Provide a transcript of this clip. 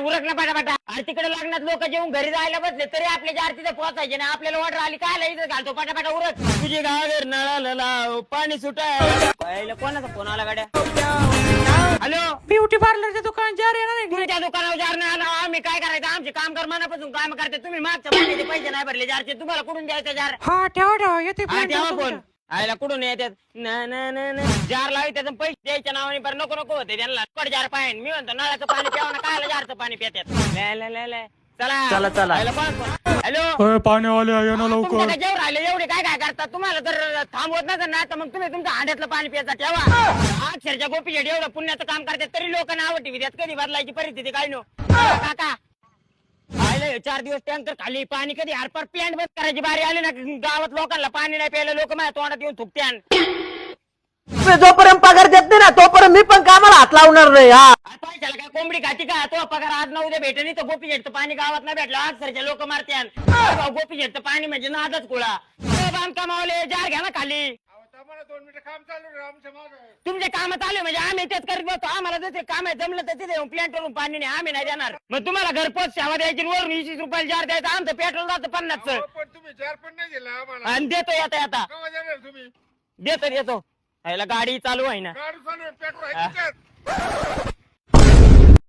उरक ना पटापटा. अरे तिकडे लग्नात लोक जेवून घरी जायला बसले तरी आपल्या जार तिथे पोहोचायचे ना. आपल्याला ऑर्डर आली काय इथं घालतो पटापटा उरक. तुझी गागर नळाला लाव पाणी सुटाय. कोणाचा फोन आला गाड्या. हॅलो ब्युटी पार्लरच्या दुकानात जार येणार आहे. तुमच्या दुकानावर जार नाही आला आम्ही काय करायचं. आमचे कामगार मनापासून काम करते. तुम्ही मागच्या महिन्याचे पैसे नाही भरले जारचे. तुम्हाला कुठून द्यायचे जार. हा ठेवा ठेवा येते तेव्हा फोन आयला कुठून येतात जार लावी त्याचं पैसे द्यायच्या नावाने पर नको नको होते त्यांना. कड जार पाहिजे मी म्हणतो नळाचं पाणी प्यावं ना काय जारचं पाणी पितात. चला चला हॅलो पाण्यावाले या ना लवकर. जेवढं राहिले एवढे काय काय करतात. तुम्हाला जर थांबवत नसेल ना तर मग तुम्ही तुमच्या हांड्यातलं पाणी प्यायचा ठेवा. अक्षरच्या गोपीच्या एवढं पुण्याचं काम करतात तरी लोक नाव टीव्ही देत. कधी बदलायची परिस्थिती काय नो काका. 4 दिवस टँकर खाली पाणी कधी हरपर प्लॅन्ट बंद करायची बारी आली ना गावात लोकांना पाणी नाही प्यायला लोक माझ्या तोंडात येऊन थुकत्यान. जोपर्यंत पगार देत नाही ना तोपर्यंत मी पण कामाला हात लावणार नाही. हा पैशाला काय कोंबडी खाती का. तो पगार आज ना उद्या भेटेल तर गोपी झेटचं पाणी गावात नाही भेटलं अक्षरच्या लोक मारत्यान. गोपी झेटचं पाणी म्हणजे नादच कुळा. बांधकामावले जार घ्या ना खाली. 2 मिनिटं काम चालू आहे आमच्या मागे. तुमचे काम चालू म्हणजे आम्ही तेच करीत बसतो. आम्हाला जर काम आहे जमलं तर तिथे प्लॅन करून पाणी नाही आम्ही नाही देणार. मग तुम्हाला घरपोच सेवा द्यायची वरून 20 रुपयाला जार द्यायचं. आमचं पेट्रोल जातं 50चं. पण तुम्ही जार पण नाही दिला आम्हाला. आणि देतो आता केव्हा देणार तुम्ही. देतो याला गाडी चालू आहे ना. गाडी चालू आहे पेट्रोल आहे त्याच्यात.